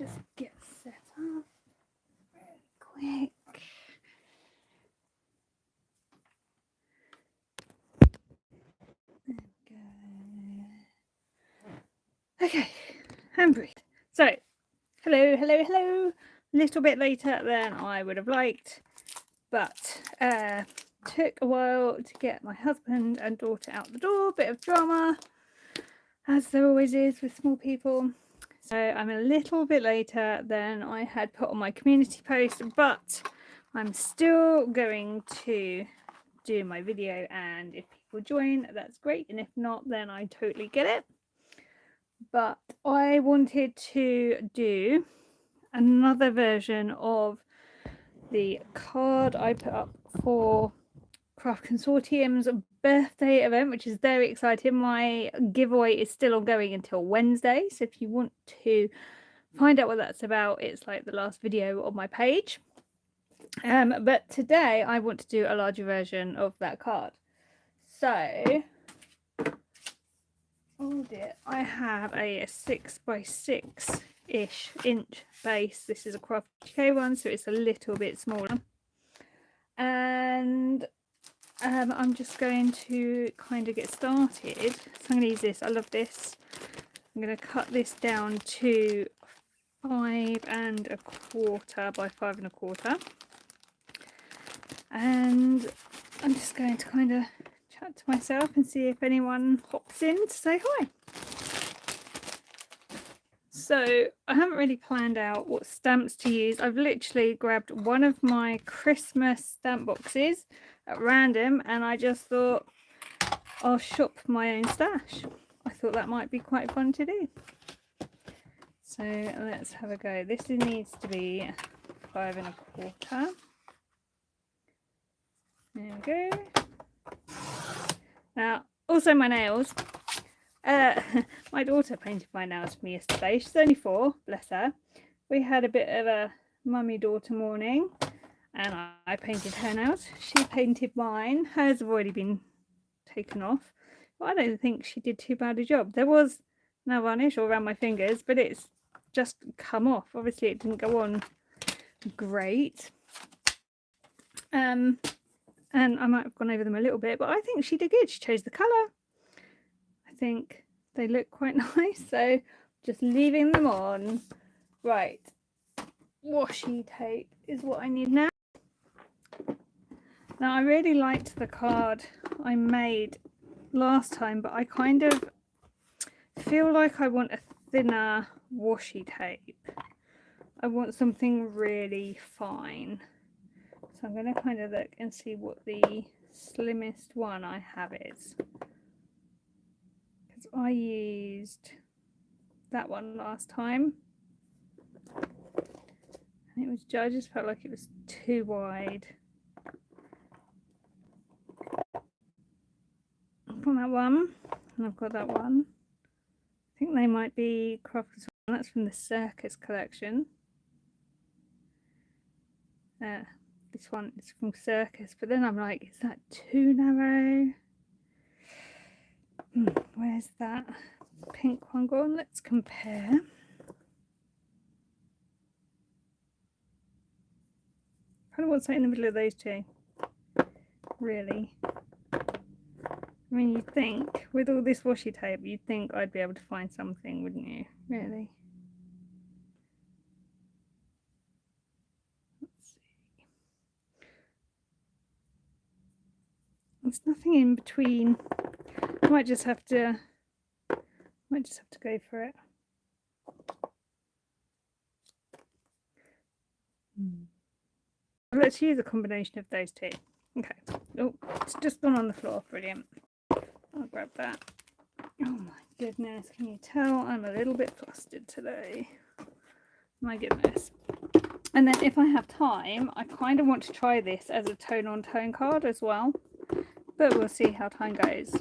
just get set up really quick. There we go. Okay, and breathe. So, hello. A little bit later than I would have liked, but took a while to get my husband and daughter out the door. Bit of drama, as there always is with small people. So I'm a little bit later than I had put on my community post, but I'm still going to do my video, and if people join, that's great, and if not, then I totally get it. But I wanted to do another version of the card I put up for Craft Consortium's birthday event, which is very exciting. My giveaway is still ongoing until Wednesday, so if you want to find out what that's about, it's like the last video on my page. But today I want to do a larger version of that card. So, oh dear, I have a 6x6 ish inch base. This is a Craft UK one, so it's a little bit smaller. And I'm just going to kind of get started. So I'm going to use this. I love this. I'm going to cut this down to 5 1/4 by 5 1/4. And I'm just going to kind of chat to myself and see if anyone hops in to say hi. So I haven't really planned out what stamps to use. I've literally grabbed one of my Christmas stamp boxes at random, and I just thought I'll shop my own stash. I thought that might be quite fun to do. So let's have a go. This needs to be 5 1/4. There we go. Now, also my nails. My daughter painted my nails for me yesterday. She's only 4, bless her. We had a bit of a mummy-daughter morning, and I painted her nails. She painted mine. Hers have already been taken off, but I don't think she did too bad a job. There was no varnish all around my fingers, but it's just come off. Obviously, it didn't go on great. And I might have gone over them a little bit, but I think she did good. She chose the colour. I think they look quite nice, so just leaving them on. Right, washi tape is what I need now. Now I really liked the card I made last time, but I kind of feel like I want a thinner washi tape. I want something really fine. So I'm going to kind of look and see what the slimmest one I have is. Because I used that one last time. And it was, I just felt like it was too wide. I've got that one, and I've got that one. I think they might be Craft. That's from the Circus collection. This one is from Circus, but then I'm like, is that too narrow? Where's that pink one gone? Let's compare. Kind of what's that in the middle of those two? Really? I mean, you'd think with all this washi tape, you'd think I'd be able to find something, wouldn't you? Really? There's nothing in between. I might just have to go for it. Let's use a combination of those two. Okay. Oh, it's just gone on the floor. Brilliant. I'll grab that. Oh my goodness, can you tell I'm a little bit flustered today? My goodness. And then if I have time, I kind of want to try this as a tone-on-tone card as well. But we'll see how time goes.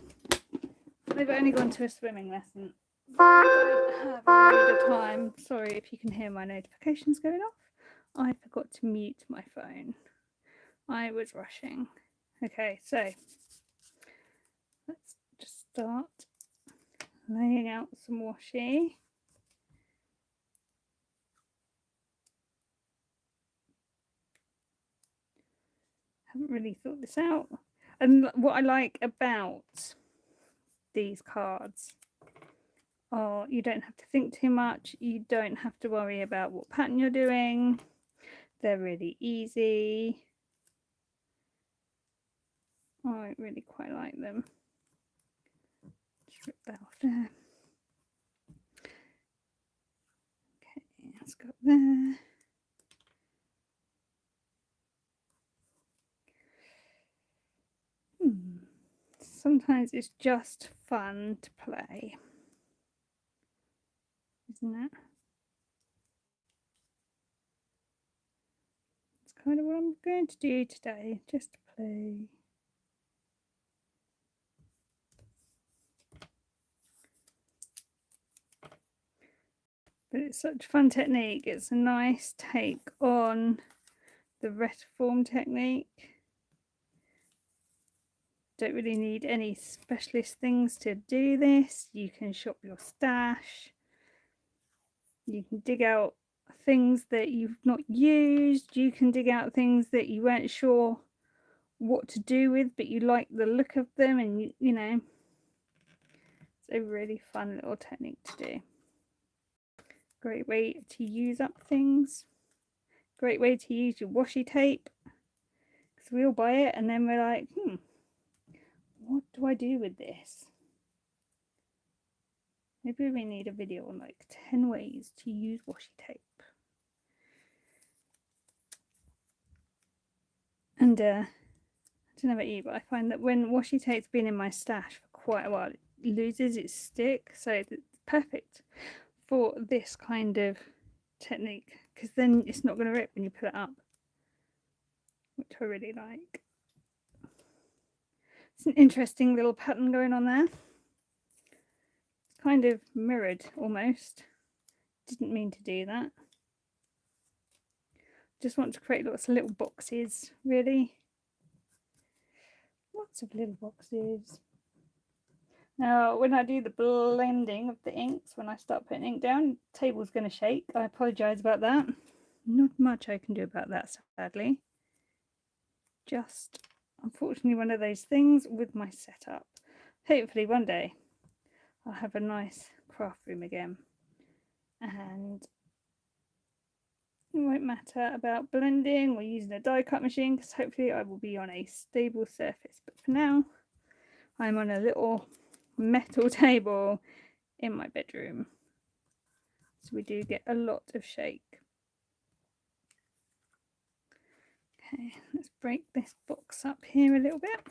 They've only gone to a swimming lesson. I don't have a load of time. Sorry if you can hear my notifications going off. I forgot to mute my phone. I was rushing. Okay, so let's just start laying out some washi. Haven't really thought this out. And what I like about these cards are you don't have to think too much. You don't have to worry about what pattern you're doing. They're really easy. I really quite like them. Just rip that off there. Okay, let's go up there. Sometimes it's just fun to play, isn't it? It's kind of what I'm going to do today, just to play. But it's such a fun technique. It's a nice take on the retiform technique. Don't really need any specialist things to do this. You can shop your stash. You can dig out things that you've not used. You can dig out things that you weren't sure what to do with, but you like the look of them, and you know, it's a really fun little technique to do. Great way to use up things. Great way to use your washi tape, because we all buy it and then we're like, what do I do with this? Maybe we need a video on like 10 ways to use washi tape. And I don't know about you, but I find that when washi tape's been in my stash for quite a while, it loses its stick. So it's perfect for this kind of technique, because then it's not going to rip when you put it up, which I really like. It's an interesting little pattern going on there. It's kind of mirrored almost. Didn't mean to do that. Just want to create lots of little boxes, really. Lots of little boxes. Now, when I do the blending of the inks, when I start putting ink down, the table's going to shake. I apologise about that. Not much I can do about that, sadly. Just, unfortunately, one of those things with my setup. Hopefully one day I'll have a nice craft room again. And it won't matter about blending or using a die cut machine, because hopefully I will be on a stable surface. But for now, I'm on a little metal table in my bedroom, so we do get a lot of shake. Okay, let's break this box up here a little bit.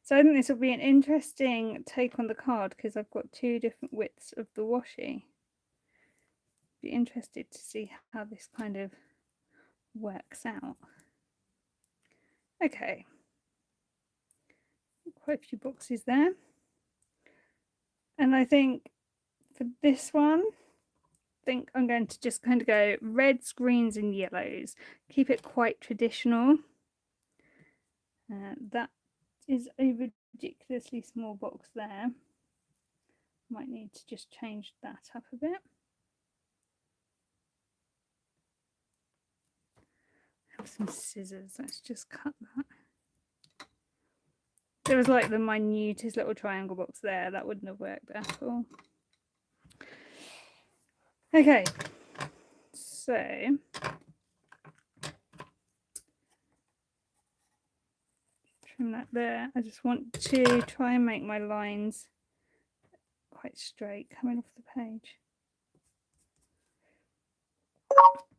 So I think this will be an interesting take on the card, because I've got two different widths of the washi. Be interested to see how this kind of works out. Okay, quite a few boxes there. And I think for this one, I think I'm going to just kind of go reds, greens and yellows. Keep it quite traditional. That is a ridiculously small box there. Might need to just change that up a bit. Have some scissors. Let's just cut that. There was like the minutest little triangle box there. That wouldn't have worked at all. Okay, so trim that there. I just want to try and make my lines quite straight coming off the page.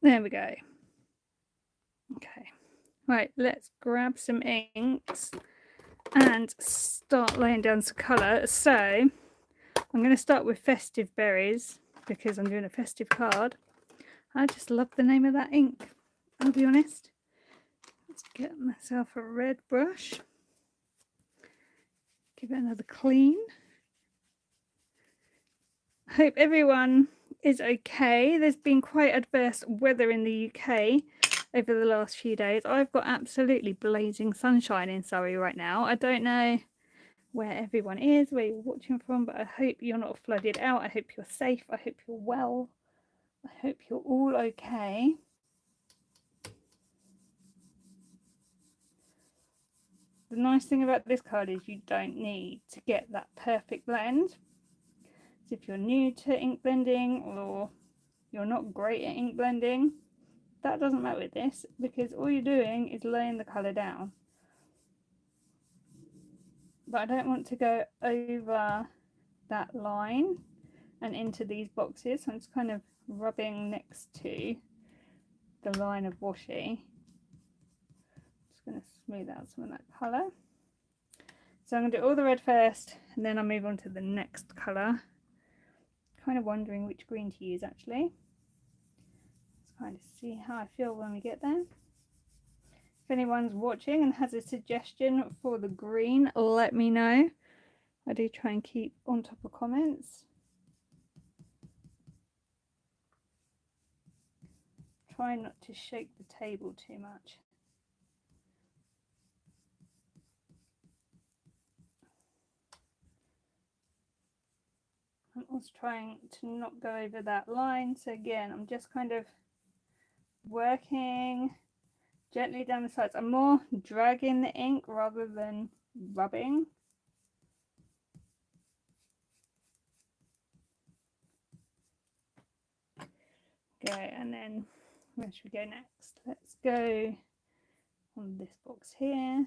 There we go. Okay, right, let's grab some inks and start laying down some colour. So I'm going to start with Festive Berries, because I'm doing a festive card. I just love the name of that ink, I'll be honest. Let's get myself a red brush. Give it another clean. Hope everyone is okay. There's been quite adverse weather in the UK over the last few days. I've got absolutely blazing sunshine in Surrey right now. I don't know where everyone is, where you're watching from, but I hope you're not flooded out. I hope you're safe. I hope you're well. I hope you're all okay. the nice thing about this card is you don't need to get that perfect blend. So if you're new to ink blending or you're not great at ink blending, that doesn't matter with this, because all you're doing is laying the colour down. But I don't want to go over that line and into these boxes, so I'm just kind of rubbing next to the line of washi. Just going to smooth out some of that colour. So I'm going to do all the red first, and then I'll move on to the next colour. Kind of wondering which green to use actually. Let's kind of see how I feel when we get there. If anyone's watching and has a suggestion for the green, let me know. I do try and keep on top of comments. Try not to shake the table too much. I'm also trying to not go over that line. So again, I'm just kind of working gently down the sides. I'm more dragging the ink rather than rubbing. Okay, and then where should we go next? Let's go on this box here.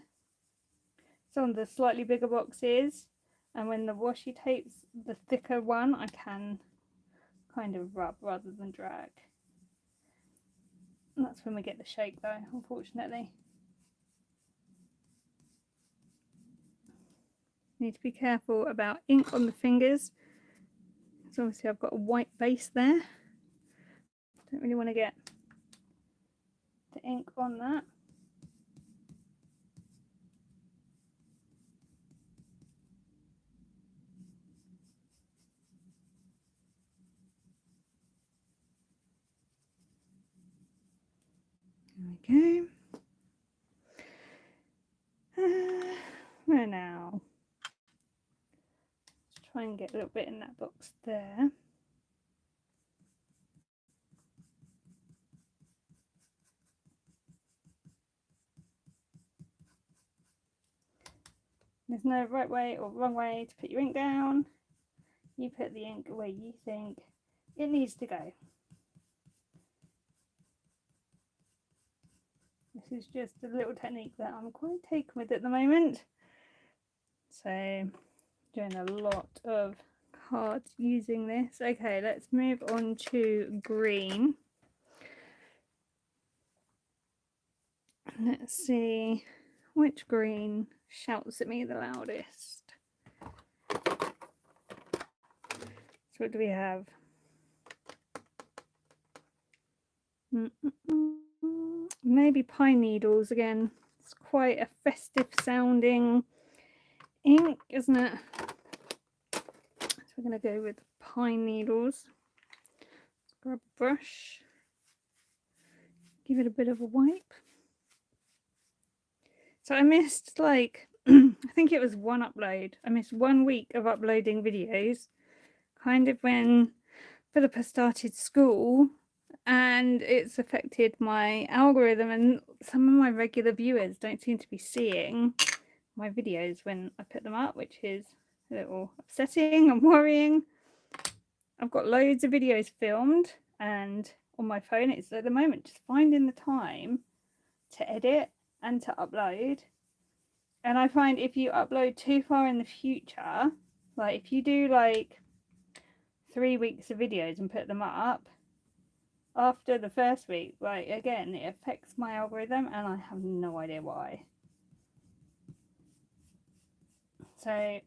So on the slightly bigger boxes, and when the washi tape's the thicker one, I can kind of rub rather than drag. And that's when we get the shake though, unfortunately. Need to be careful about ink on the fingers. So obviously I've got a white base there. Don't really want to get the ink on that. There we go. Where now? Let's try and get a little bit in that box there. There's no right way or wrong way to put your ink down. You put the ink where you think it needs to go. This is just a little technique that I'm quite taken with at the moment. So doing a lot of cards using this. Okay, let's move on to green. Let's see which green shouts at me the loudest. So what do we have? Maybe pine needles again. It's quite a festive sounding ink, isn't it? So we're going to go with pine needles. Let's grab a brush. Give it a bit of a wipe. So I missed like, I think it was one upload. I missed 1 week of uploading videos, kind of when Philippa started school, and it's affected my algorithm, and some of my regular viewers don't seem to be seeing my videos when I put them up, which is a little upsetting and worrying. I've got loads of videos filmed, and on my phone it's at the moment just finding the time to edit and to upload. And I find if you upload too far in the future, like if you do like 3 weeks of videos and put them up, after the first week, like again, it affects my algorithm and I have no idea why. So I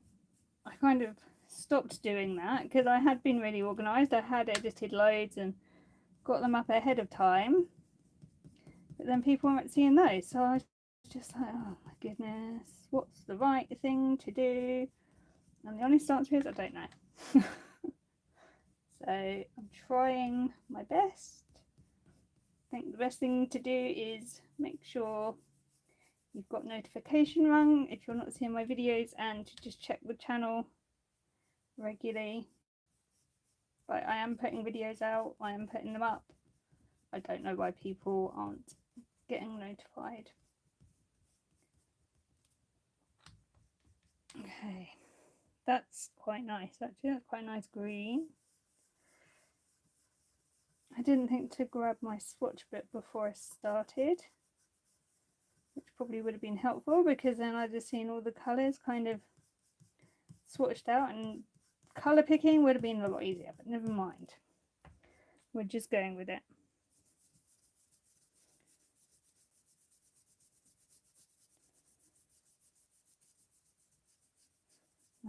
kind of stopped doing that because I had been really organised. I had edited loads and got them up ahead of time, but then people weren't seeing those, so I was just like, oh my goodness, what's the right thing to do? And the honest answer is I don't know. So I'm trying my best. I think the best thing to do is make sure you've got notification rung if you're not seeing my videos, and to just check the channel regularly. But I am putting videos out, I am putting them up. I don't know why people aren't getting notified. Okay, that's quite nice actually. That's quite a nice green. I didn't think to grab my swatch bit before I started, which probably would have been helpful because then I'd have seen all the colours kind of swatched out, and colour picking would have been a lot easier, but never mind. We're just going with it.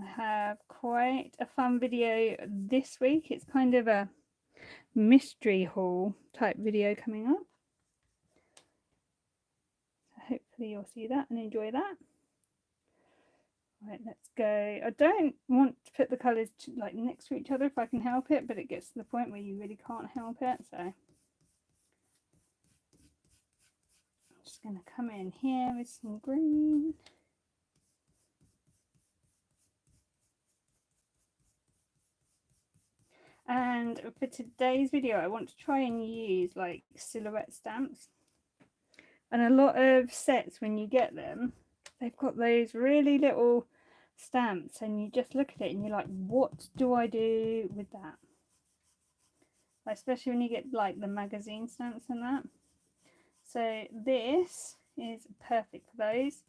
I have quite a fun video this week. It's kind of a mystery haul type video coming up. So hopefully you'll see that and enjoy that. Right, let's go. I don't want to put the colours like next to each other if I can help it, but it gets to the point where you really can't help it. So I'm just going to come in here with some green. And for today's video, I want to try and use like silhouette stamps. And a lot of sets, when you get them, they've got those really little stamps, and you just look at it and you're like, what do I do with that? Especially when you get like the magazine stamps and that. So this is perfect for those,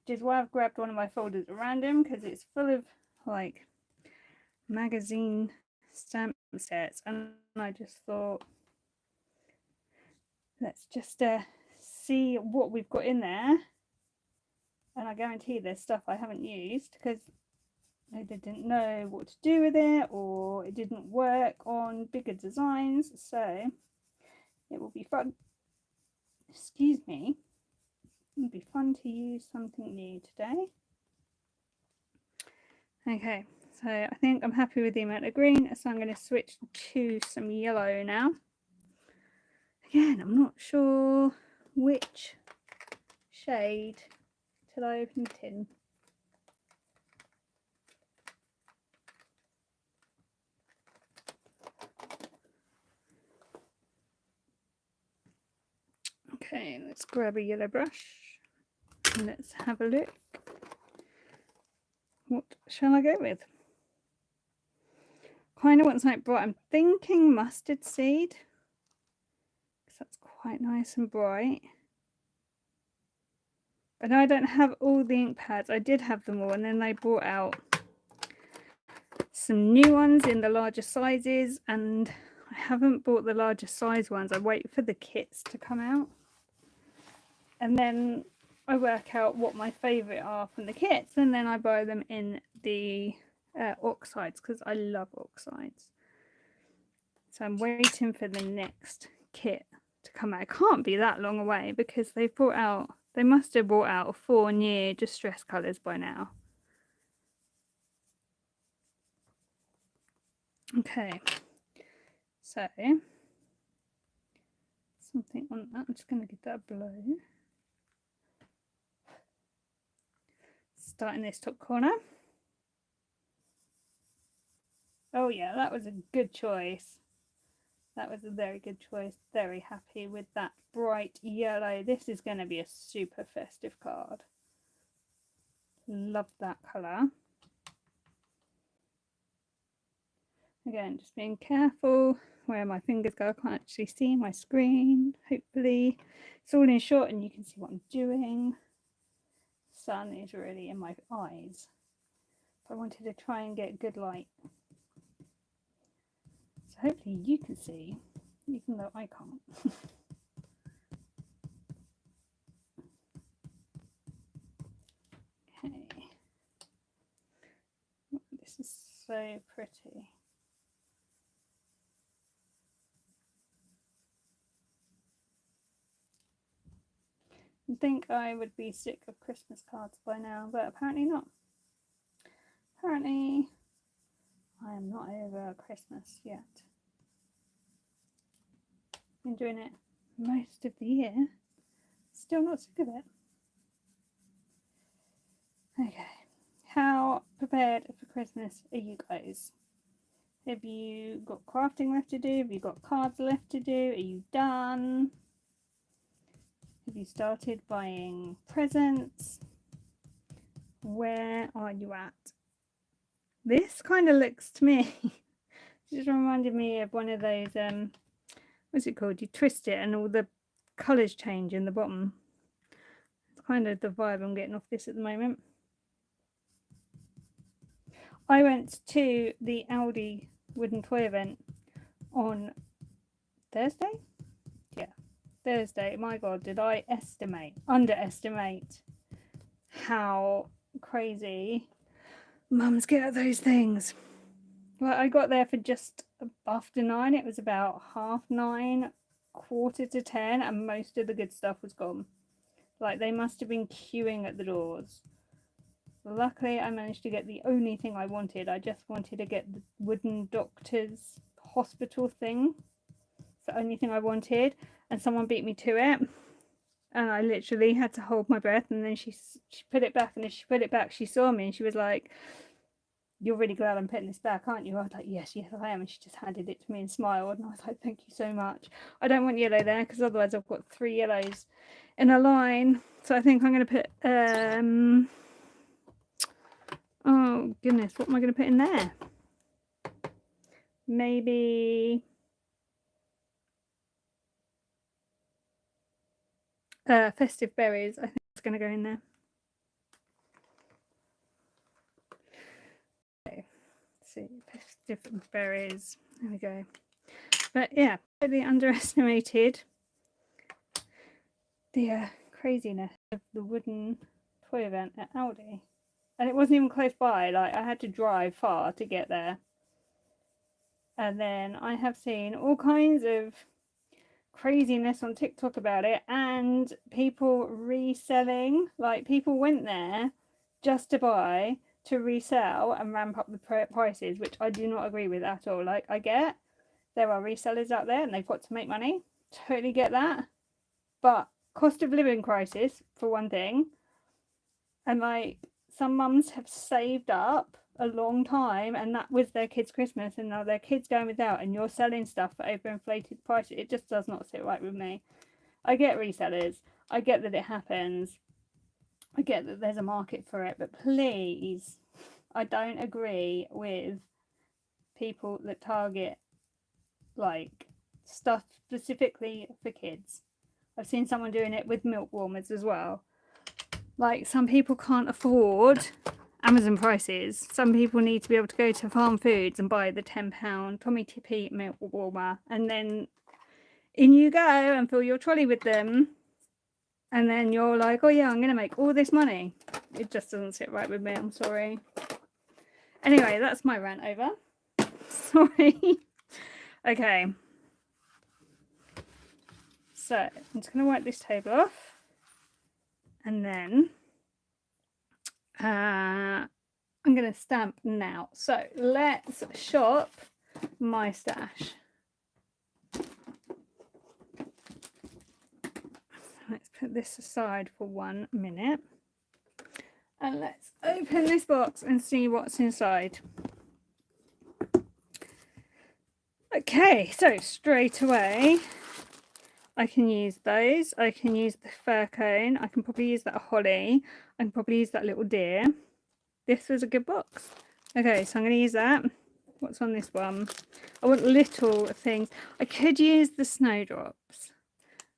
which is why I've grabbed one of my folders at random, because it's full of like magazine stamp sets, and I just thought, let's just see what we've got in there. And I guarantee there's stuff I haven't used because I didn't know what to do with it, or it didn't work on bigger designs. So it will be fun, excuse me, it will be fun to use something new today. Okay, so I think I'm happy with the amount of green, so I'm going to switch to some yellow now. Again, I'm not sure which shade till I open the tin. Okay, let's grab a yellow brush and let's have a look. What shall I go with? Kind of want something bright. I'm thinking mustard seed, because that's quite nice and bright. I know I don't have all the ink pads. I did have them all, and then they brought out some new ones in the larger sizes, and I haven't bought the larger size ones. I wait for the kits to come out, and then I work out what my favourite are from the kits, and then I buy them in the oxides, because I love oxides. So I'm waiting for the next kit to come out. It can't be that long away, because they've brought out, they must have brought out 4 new distress colours by now. Okay, so something on that. I'm just going to give that a blow. Starting this top corner. Oh yeah, that was a good choice. That was a very good choice. Very happy with that bright yellow. This is going to be a super festive card. Love that colour. Again, just being careful where my fingers go. I can't actually see my screen. Hopefully it's all in shot and you can see what I'm doing. Sun is really in my eyes. I wanted to try and get good light. So hopefully you can see, even though I can't. Okay. This is so pretty. You'd think I would be sick of Christmas cards by now, but apparently not. Apparently I am not over Christmas yet. Been doing it most of the year. Still not sick of it. Okay. How prepared for Christmas are you guys? Have you got crafting left to do? Have you got cards left to do? Are you done? Have you started buying presents? where are you at? This kind of looks to me, just reminded me of one of those, what's it called? You twist it and all the colours change in the bottom. It's kind of the vibe I'm getting off this at the moment. I went to the Aldi wooden toy event on Thursday? Yeah, Thursday. My God, did I underestimate how crazy mums get at those things. Well, I got there for just after 9. It was about 9:30, 9:45, and most of the good stuff was gone. Like, they must have been queuing at the doors. Luckily, I managed to get the only thing I wanted. I just wanted to get the wooden doctor's hospital thing. It's the only thing I wanted, and someone beat me to it. And I literally had to hold my breath, and then she put it back, and as she put it back, she saw me, and she was like, "You're really glad I'm putting this back, aren't you?" I was like, yes, I am. And she just handed it to me and smiled, and I was like, thank you so much. I don't want yellow there, because otherwise I've got 3 yellows in a line. So I think I'm going to put, oh goodness, what am I going to put in there? Maybe festive berries. I think it's going to go in there. Okay, let's see, festive berries. There we go. But yeah, totally underestimated the craziness of the wooden toy event at Aldi. And it wasn't even close by. Like, I had to drive far to get there. And then I have seen all kinds of craziness on TikTok about it, and people reselling. Like, people went there just to buy, to resell and ramp up the prices, which I do not agree with at all. Like, I get there are resellers out there and they've got to make money. Totally get that. But cost of living crisis, for one thing. And like, some mums have saved up a long time, and that was their kids' Christmas, and now their kids going without, and you're selling stuff for overinflated prices. It just does not sit right with me. I get resellers. I get that it happens. I get that there's a market for it, but please, I don't agree with people that target like stuff specifically for kids. I've seen someone doing it with milk warmers as well. Like, some people can't afford Amazon prices. Some people need to be able to go to Farm Foods and buy the £10 Tommy Tippy milk warmer, and then in you go and fill your trolley with them, and then you're like, oh yeah, I'm going to make all this money. It just doesn't sit right with me, I'm sorry. Anyway, that's my rant over. Sorry. Okay. So, I'm just going to wipe this table off. And then I'm going to stamp now. So, let's shop my stash. Let's put this aside for 1 minute. And let's open this box and see what's inside. Okay, so straight away, I can use those. I can use the fir cone. I can probably use that holly. I can probably use that little deer. This was a good box. Okay, so I'm going to use that. What's on this one? I want little things. I could use the snowdrops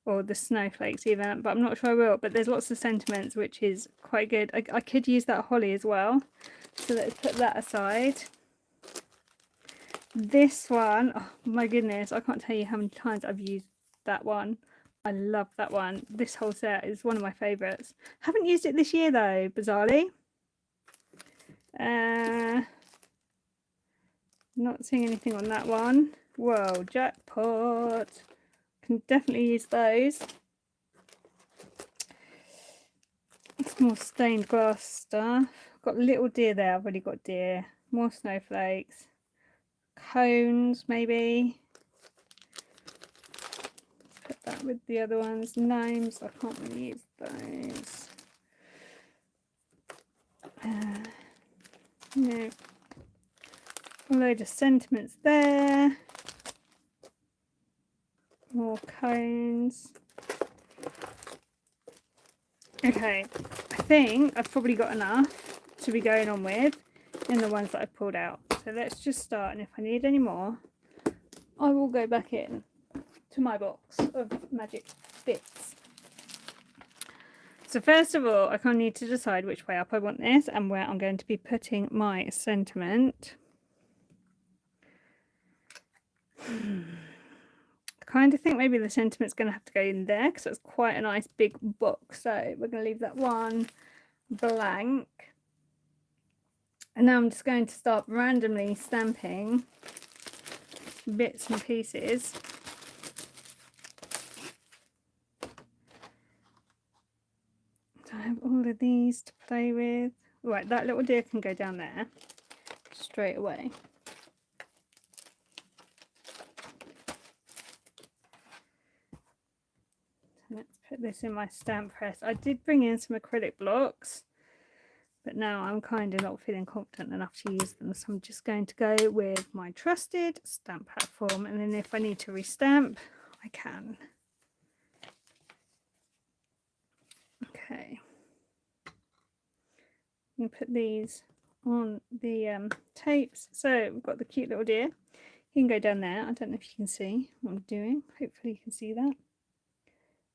or the snowflakes even, but I'm not sure I will. But there's lots of sentiments, which is quite good. I could use that holly as well. So let's put that aside. This one, oh my goodness, I can't tell you how many times I've used that one. I love that one. This whole set is one of my favourites. Haven't used it this year though, bizarrely. Not seeing anything on that one. Whoa, jackpot. Can definitely use those. It's more stained glass stuff. Got little deer there. I've already got deer. More snowflakes. Cones, maybe. Put that with the other ones. Names, I can't really use those. No. A load of sentiments there. More cones. Okay, I think I've probably got enough. to be going on with in the ones that I pulled out. So let's just start, and if I need any more, I will go back in to my box of magic bits. So first of all, I kind of need to decide which way up I want this and where I'm going to be putting my sentiment. I kind of think maybe the sentiment's going to have to go in there because it's quite a nice big box. So we're going to leave that one blank. And now I'm just going to start randomly stamping bits and pieces. So I have all of these to play with. Right, that little deer can go down there straight away. So let's put this in my stamp press. I did bring in some acrylic blocks, but now I'm kind of not feeling confident enough to use them, so I'm just going to go with my trusted stamp platform, and then if I need to restamp, I can. Okay. You put these on the tapes. So we've got the cute little deer. He can go down there. I don't know if you can see what I'm doing. Hopefully you can see that.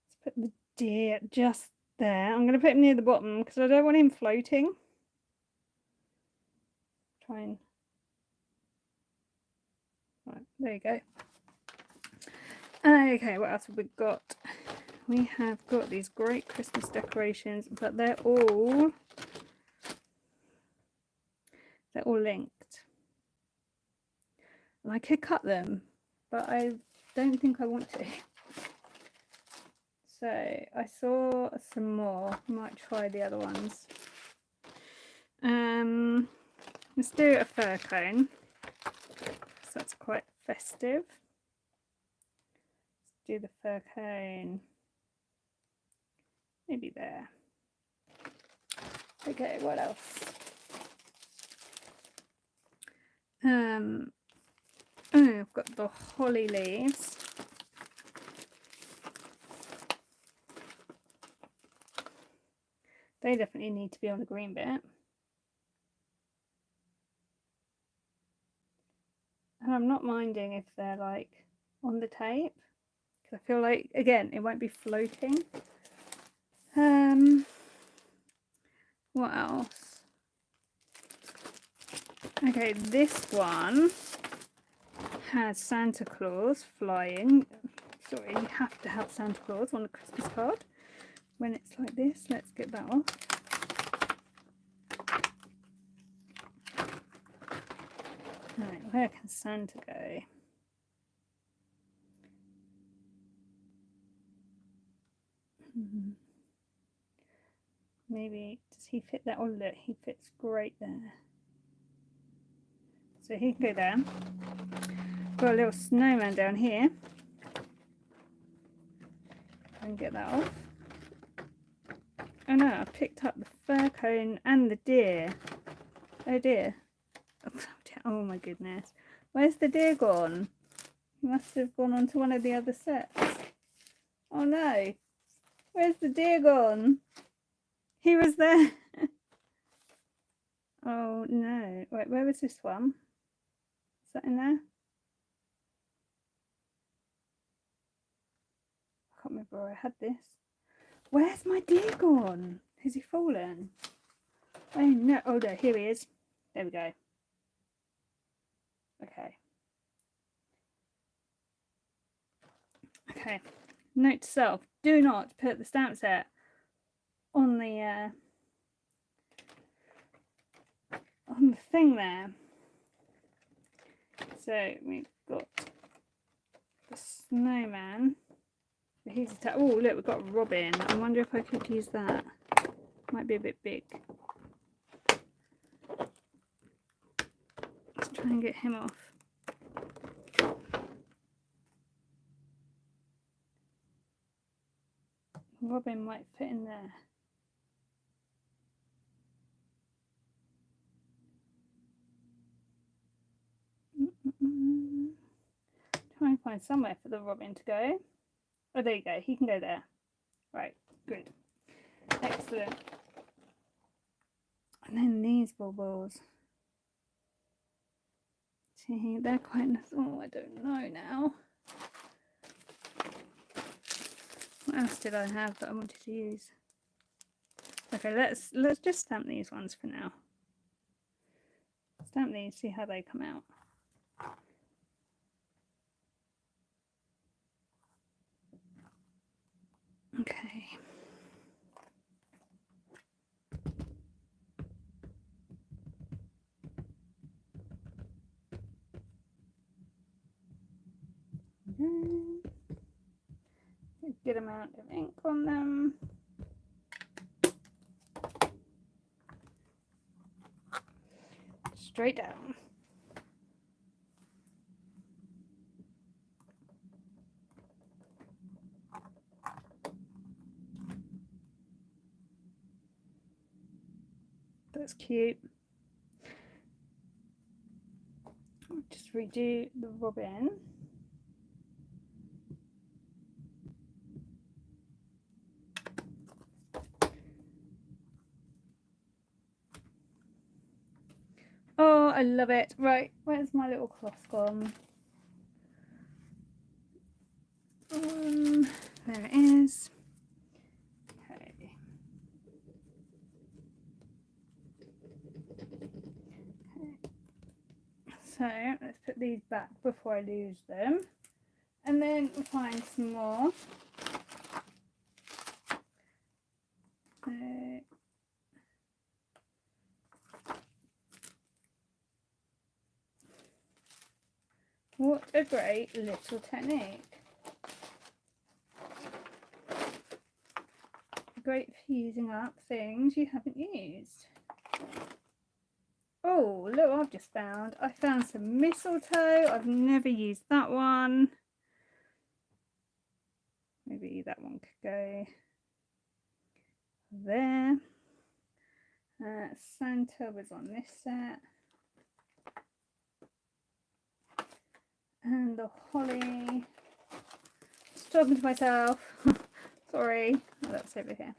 Let's put the deer just there. I'm going to put him near the bottom because I don't want him floating. Try and... Right, there you go. Okay, what else have we got? We have got these great Christmas decorations, but they're all linked. And I could cut them, but I don't think I want to. So I saw some more. Might try the other ones. Let's do a fir cone. So that's quite festive. Let's do the fir cone. Maybe there. Okay, what else? I've got the holly leaves. They definitely need to be on the green bit. And I'm not minding if they're like on the tape, because I feel like, again, it won't be floating. What else? Okay, this one has Santa Claus flying. Sorry, you have to have Santa Claus on a Christmas card when it's like this. Let's get that off. Right, where can Santa go? Maybe, does he fit that? Oh look, he fits great there. So he can go there. Got a little snowman down here. And get that off. Oh no, I picked up the fir cone and the deer. Oh dear. Oh my goodness. Where's the deer gone? He must have gone onto one of the other sets. Oh no. Where's the deer gone? He was there. Oh no. Wait, where was this one? Is that in there? I can't remember where I had this. Where's my deer gone? Has he fallen? Oh no. Oh no, here he is. There we go. Okay. Okay. Note to self, do not put the stamp set on the thing there. So we've got the snowman. He's oh look, we've got Robin. I wonder if I could use that. Might be a bit big. Let's try and get him off. Robin might fit in there. Try and find somewhere for the Robin to go. Oh, there you go. He can go there. Right, good. Excellent. And then these these baubles? See, they're quite nice. Oh, I don't know now. What else did I have that I wanted to use? Okay, let's just stamp these ones for now. Stamp these, see how they come out. Okay. A good amount of ink on them. Straight down. That's cute. I'll just redo the robin. Oh, I love it. Right, where's my little cloth gone? There it is. Okay. So let's put these back before I lose them. And then we'll find some more. What a great little technique. Great for using up things you haven't used. Oh, look what I've just found. I found some mistletoe. I've never used that one. Maybe that one could go there. Santa was on this set. And the holly. Just talking to myself. Sorry. Oh, that's over here.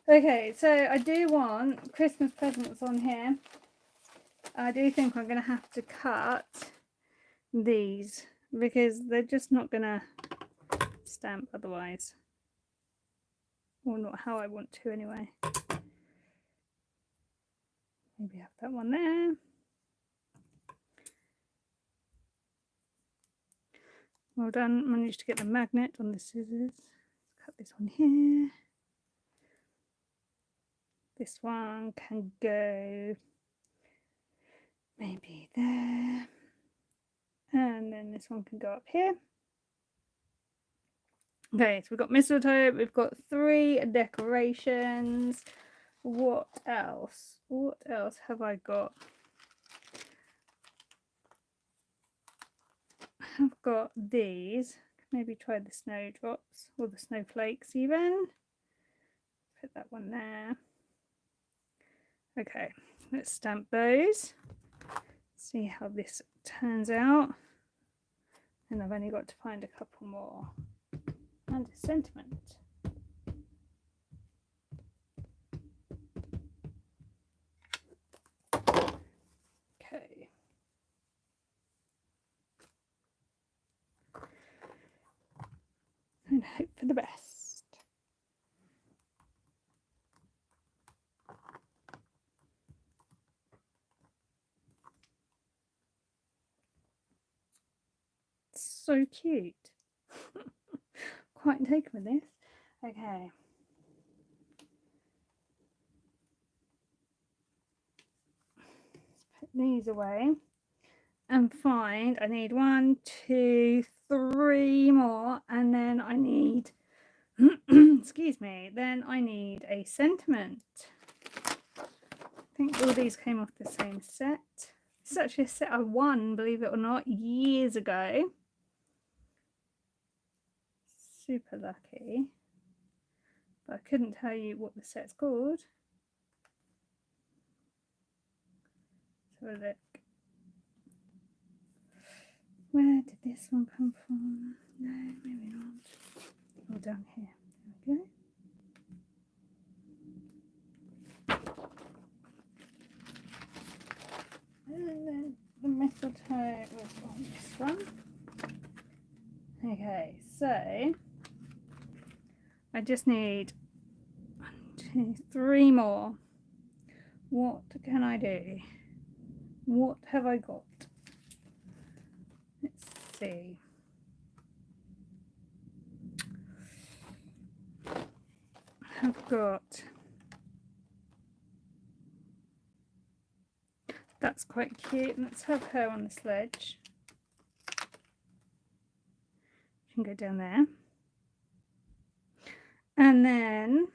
Okay, so I do want Christmas presents on here. I do think I'm going to have to cut these because they're just not going to stamp otherwise. Or not how I want to anyway. Maybe have that one there. Well done, managed to get the magnet on the scissors. Cut this one here. This one can go maybe there. And then this one can go up here. Okay, so we've got mistletoe, we've got 3 decorations. What else? What else have I got? I've got these. Maybe try the snowdrops or the snowflakes even. Put that one there. Okay, let's stamp those. See how this turns out. And I've only got to find a couple more. And a sentiment. Okay. And hope for the best. So cute. Quite taken with this. Okay. Let's put these away and find, I need 1, 2, 3 more, and then I need excuse me, then I need a sentiment. I think all these came off the same set. This is actually a set I won, believe it or not, years ago. Super lucky. But I couldn't tell you what the set's called. So look. Where did this one come from? No, maybe not. Oh, down here. There we go. And then the mistletoe was on this one. Okay, so I just need 1, 2, 3 more. What can I do? What have I got? Let's see. I've got, that's quite cute. Let's have her on the sledge. She can go down there. And then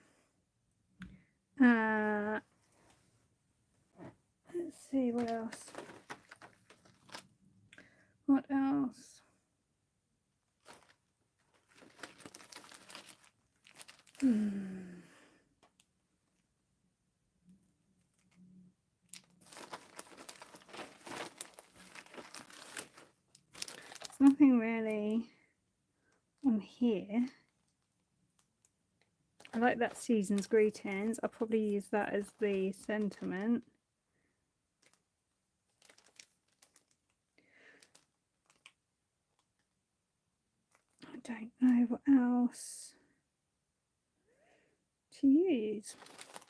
let's see what else. What else? There's nothing really on here. I like that season's greetings. I'll probably use that as the sentiment. I don't know what else to use.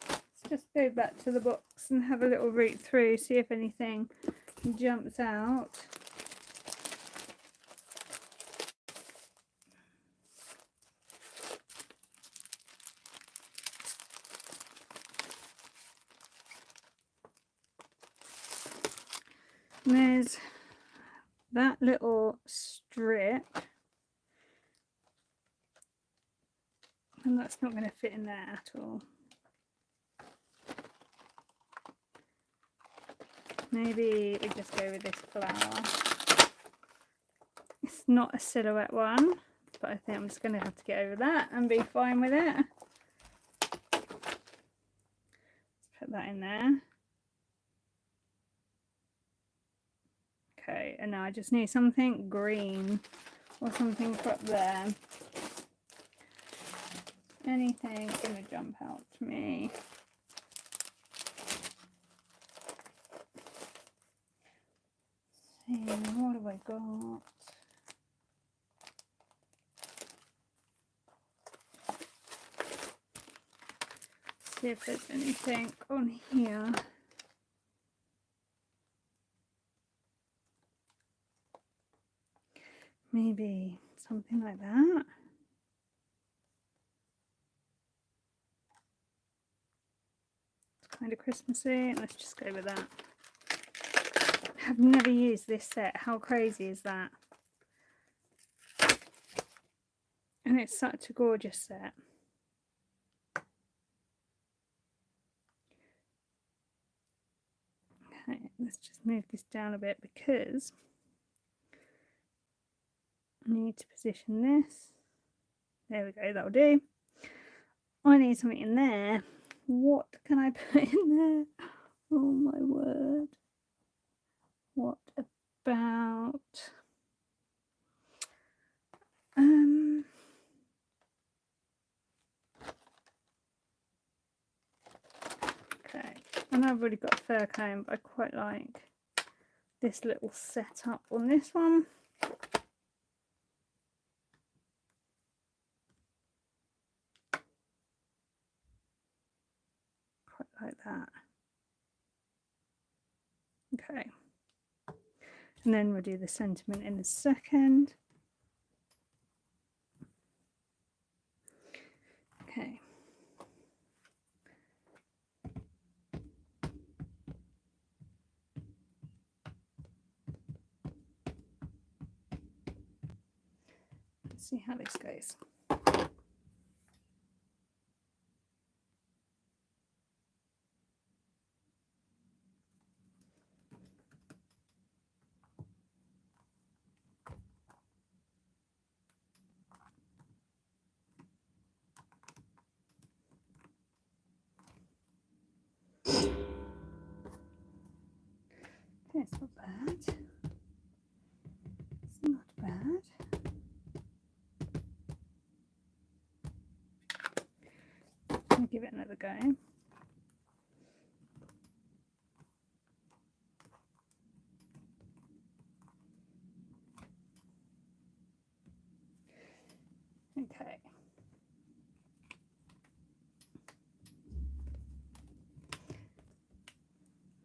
Let's just go back to the box and have a little root through, see if anything jumps out. And there's that little strip, and that's not going to fit in there at all. Maybe we just go with this flower. It's not a silhouette one, but I think I'm just going to have to get over that and be fine with it. Let's put that in there. Okay, and now I just need something green or something up there. Anything gonna jump out to me? Let's see, what have I got? See if there's anything on here. Maybe something like that. It's kind of Christmassy. Let's just go with that. I've never used this set. How crazy is that? And it's such a gorgeous set. Okay, let's just move this down a bit because I need to position this. There we go, that'll do. I need something in there. What can I put in there? Oh my word. What about okay, I know I've already got a fur comb, but I quite like this little setup on this one. Quite like that. Okay, and then we'll do the sentiment in a second. Okay. Let's see how this goes. Okay, it's not bad. It's not bad. I'll give it another go.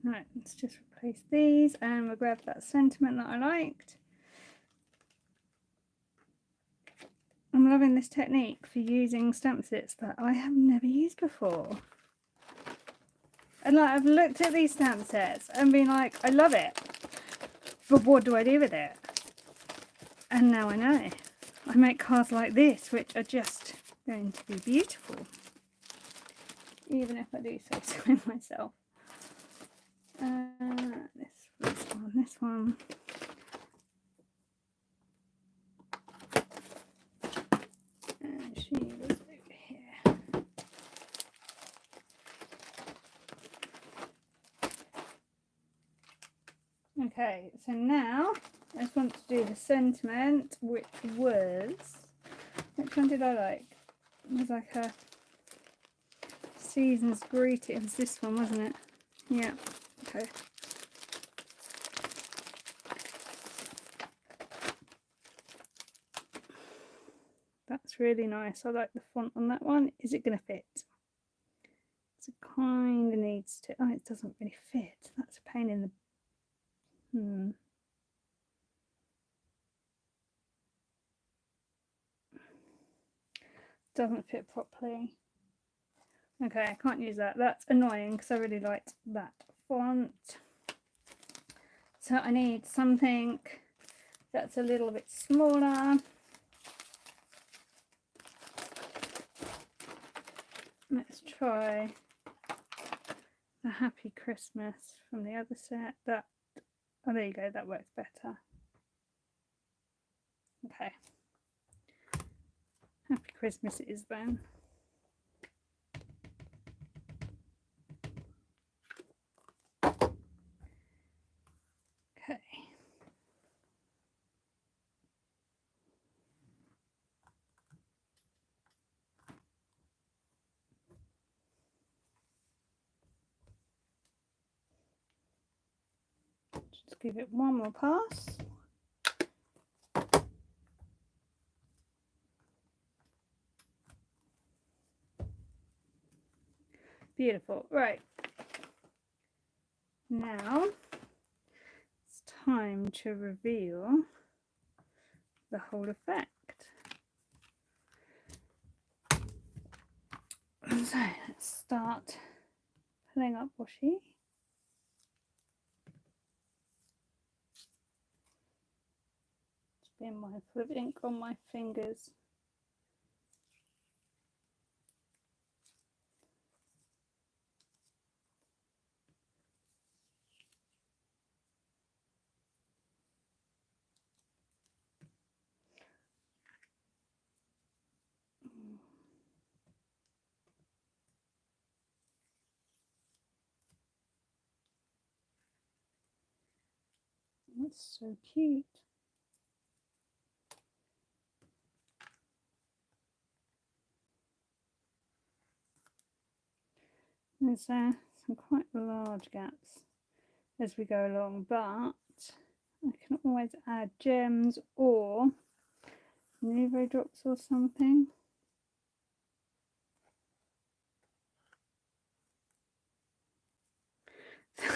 Right, let's just replace these and we'll grab that sentiment that I liked. I'm loving this technique for using stamp sets that I have never used before. And like, I've looked at these stamp sets and been like, I love it, but what do I do with it? And now I know. I make cards like this, which are just going to be beautiful, even if I do say so myself. This one. And she was over here. Okay, so now I just want to do the sentiment, which one did I like? It was like a season's greeting. It was this one, wasn't it? Yeah, okay. That's really nice. I like the font on that one. Is it going to fit? It kind of needs to. Oh, it doesn't really fit. That's a pain in the. Doesn't fit properly. Okay, I can't use that. That's annoying because I really liked that font. So I need something that's a little bit smaller. Let's try the Happy Christmas from the other set. That, oh, there you go, that works better. Okay. Happy Christmas it is then. Okay. Just give it one more pass. Beautiful. Right. Now it's time to reveal the whole effect. So let's start pulling up washi. Just being mindful of ink on my fingers. That's so cute. There's some quite large gaps as we go along, but I can always add gems or Nuvo drops or something.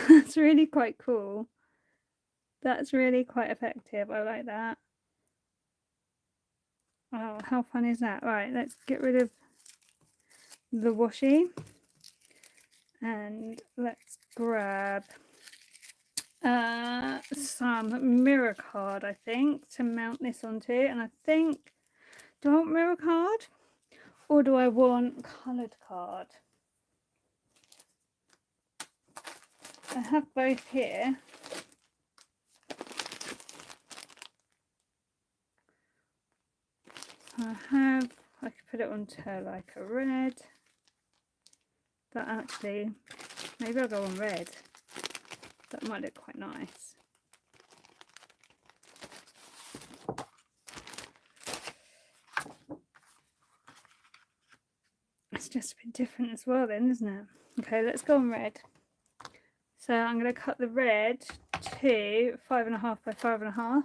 That's really quite cool. That's really quite effective. I like that. Oh, how fun is that? Right, let's get rid of the washi and let's grab some mirror card, I think, to mount this onto. And I think, do I want mirror card or do I want coloured card? I have both here. I could put it onto like a red. That actually, maybe I'll go on red. That might look quite nice. It's just a bit different as well then, isn't it? Okay, let's go on red. So I'm going to cut the red to 5.5 by 5.5.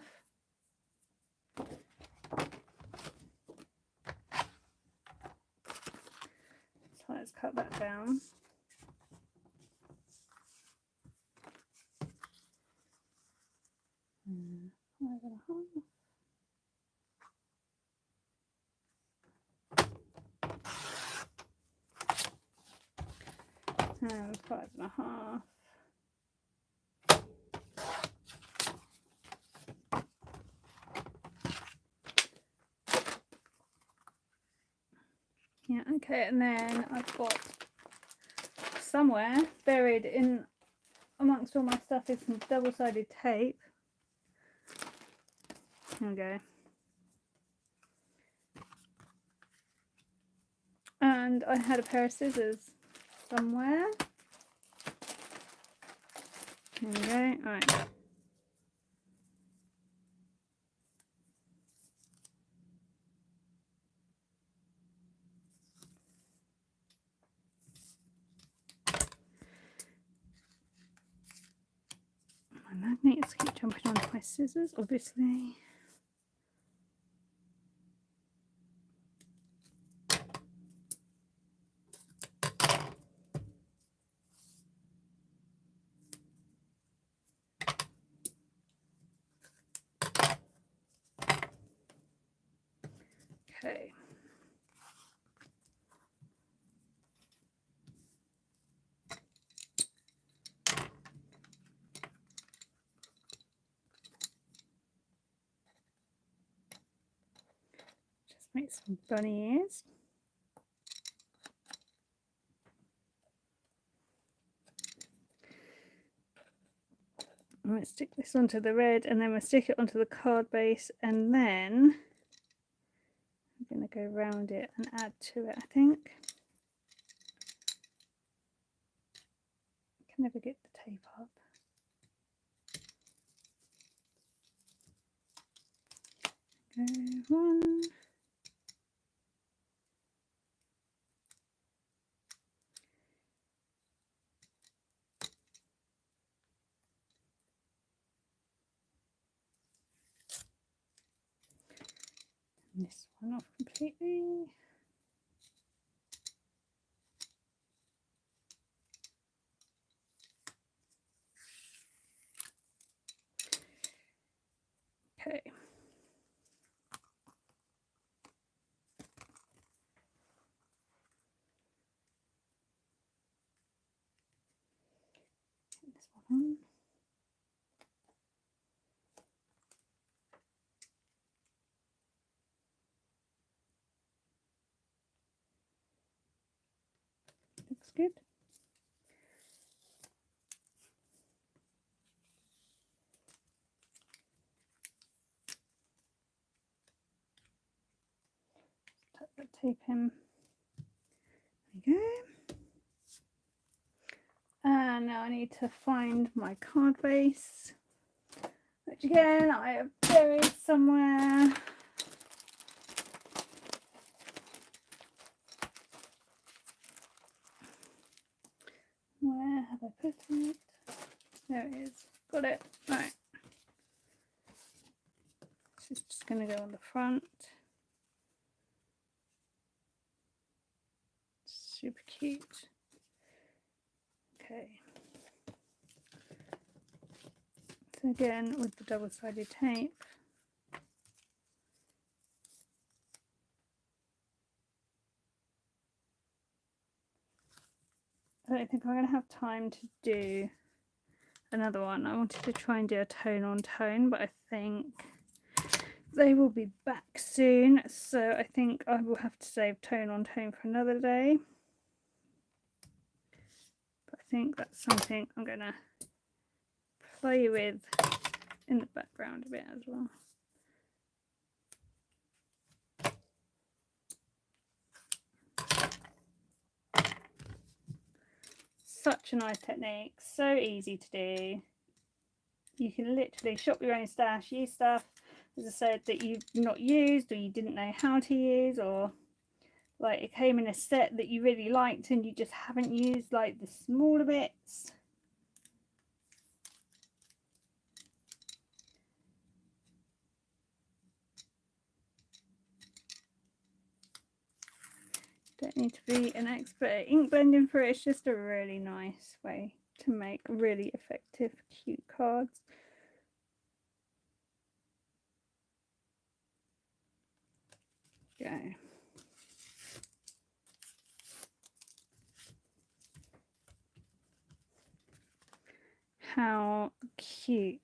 So let's cut that down. 5.5. And 5.5. Yeah, okay, and then I've got somewhere buried in amongst all my stuff is some double-sided tape. There we go. And I had a pair of scissors somewhere. There we go. All right. My magnets keep jumping onto my scissors, obviously. Okay. Just make some bunny ears. I'm going to stick this onto the red, and then we'll stick it onto the card base, and then I'm going to go round it and add to it, I think. I can never get the tape up. Go 1. And this one off completely. Okay. This one on. Looks good. Tuck the tape in. There we go. And now I need to find my card base, which again I have buried somewhere. Where have I put it? There it is. Got it. Right. This is just going to go on the front. Super cute. Okay. So again, with the double-sided tape, I don't think I'm going to have time to do another one. I wanted to try and do a tone on tone, but I think they will be back soon, so I think I will have to save tone on tone for another day. But I think that's something I'm going to play with in the background a bit as well. Such a nice technique, so easy to do. You can literally shop your own stash, use stuff, as I said, that you've not used or you didn't know how to use, or like it came in a set that you really liked and you just haven't used like the smaller bits. Don't need to be an expert at ink blending for it. It's just a really nice way to make really effective, cute cards. go. How cute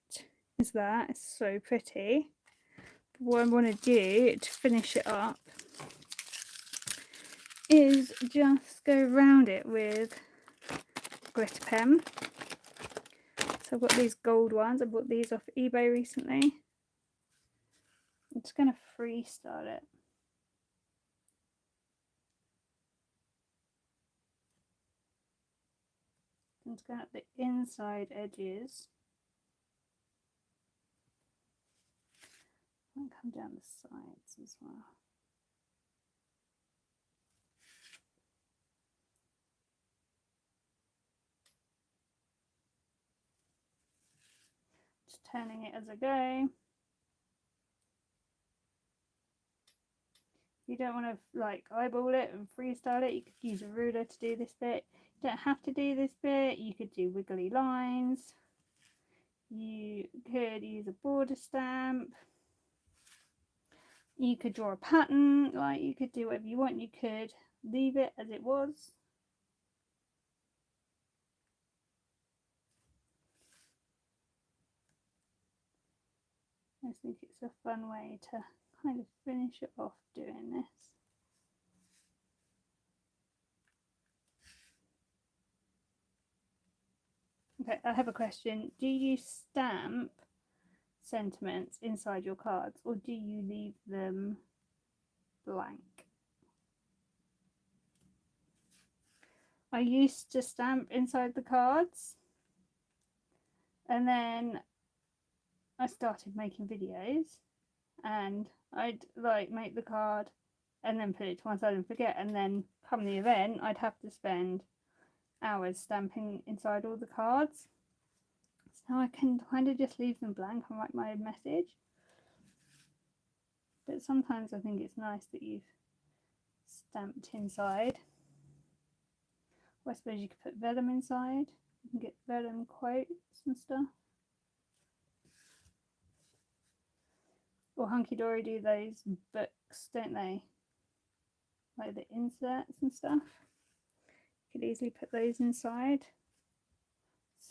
is that? It's so pretty. What I want to do to finish it up is just go around it with glitter pen. So I've got these gold ones. I bought these off eBay recently. I'm just going to freestyle it. I'm just going at the inside edges. And come down the sides as well. Just turning it as I go. You don't want to like eyeball it and freestyle it. You could use a ruler to do this bit. You don't have to do this bit. You could do wiggly lines. You could use a border stamp. You could draw a pattern. Like, you could do whatever you want. You could leave it as it was. I just think it's a fun way to kind of finish it off doing this. Okay, I have a question. Do you stamp sentiments inside your cards, or do you leave them blank? I used to stamp inside the cards, and then I started making videos, and I'd like make the card and then put it to one side and forget, and then come the event I'd have to spend hours stamping inside all the cards. So I can kind of just leave them blank and write my message. But sometimes I think it's nice that you've stamped inside. Or I suppose you could put vellum inside. You can get vellum quotes and stuff. Or Hunky Dory do those books, don't they? Like the inserts and stuff. You could easily put those inside.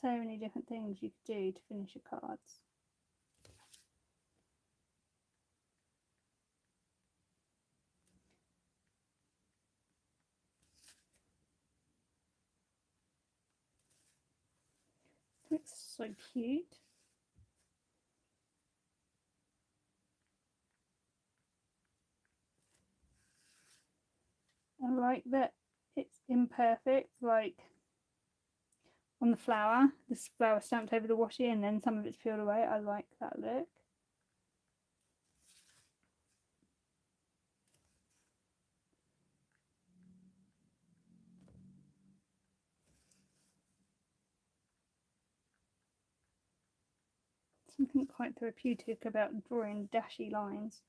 So many different things you could do to finish your cards. It's so cute. I like that it's imperfect, like on the flower, this flower stamped over the washi and then some of it's peeled away. I like that look. Something quite therapeutic about drawing dashy lines.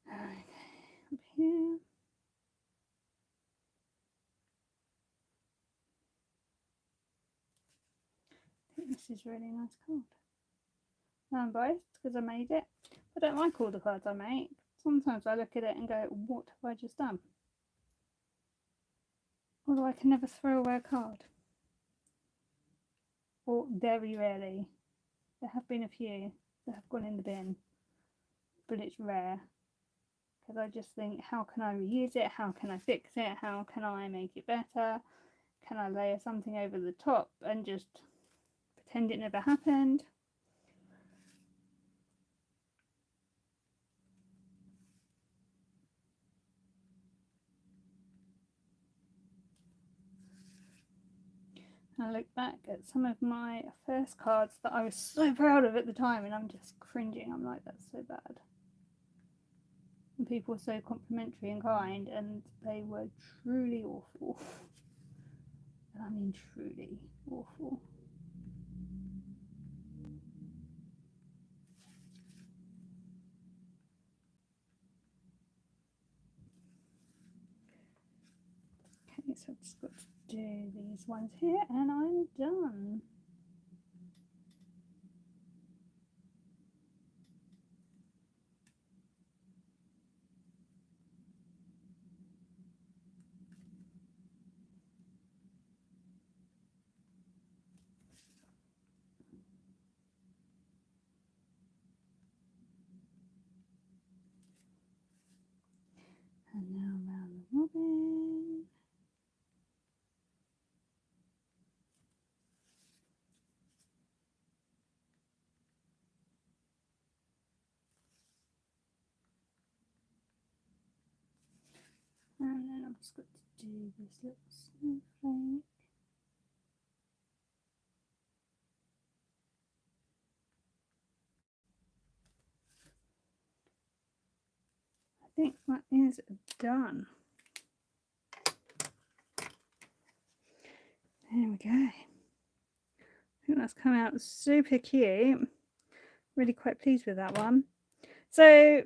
Okay, up here. I think this is a really nice card. Now I'm biased because I made it. I don't like all the cards I make. Sometimes I look at it and go, what have I just done? Although I can never throw away a card. Or very rarely. There have been a few that have gone in the bin. But it's rare. Because I just think, how can I reuse it? How can I fix it? How can I make it better? Can I layer something over the top and just pretend it never happened? I look back at some of my first cards that I was so proud of at the time, and I'm just cringing. I'm like, that's so bad. And people were so complimentary and kind, and they were truly awful. I mean, truly awful. Okay, so I've just got to do these ones here, and I'm done. just got to do this little snowflake. I think that is done. There we go. I think that's come out super cute. Really quite pleased with that one. So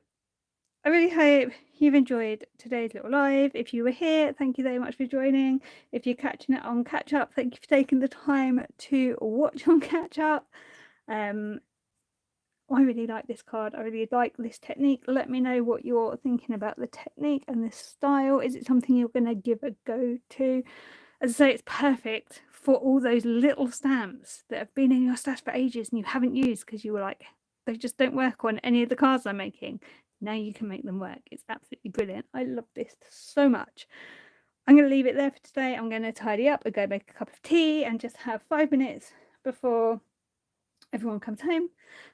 I really hope you've enjoyed today's little live. If you were here, thank you very much for joining. If you're catching it on catch up, thank you for taking the time to watch on catch up. I really like this card. I really like this technique. Let me know what you're thinking about the technique and this style. Is it something you're going to give a go to? As I say, it's perfect for all those little stamps that have been in your stash for ages and you haven't used because you were like, they just don't work on any of the cards I'm making. Now you can make them work. It's absolutely brilliant. I love this so much. I'm going to leave it there for today. I'm going to tidy up and go make a cup of tea and just have 5 minutes before everyone comes home.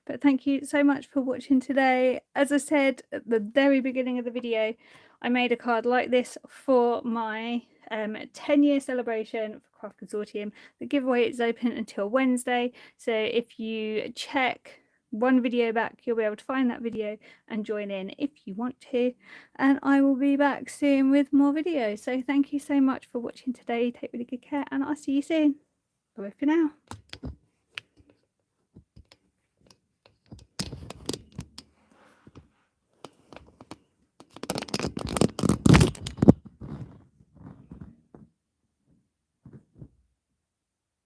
But thank you so much for watching today. As I said at the very beginning of the video, I made a card like this for my 10-year celebration for Craft Consortium. The giveaway is open until Wednesday, so if you check one video back, you'll be able to find that video and join in if you want to. And I will be back soon with more videos. So thank you so much for watching today. Take really good care and I'll see you soon. Bye for now.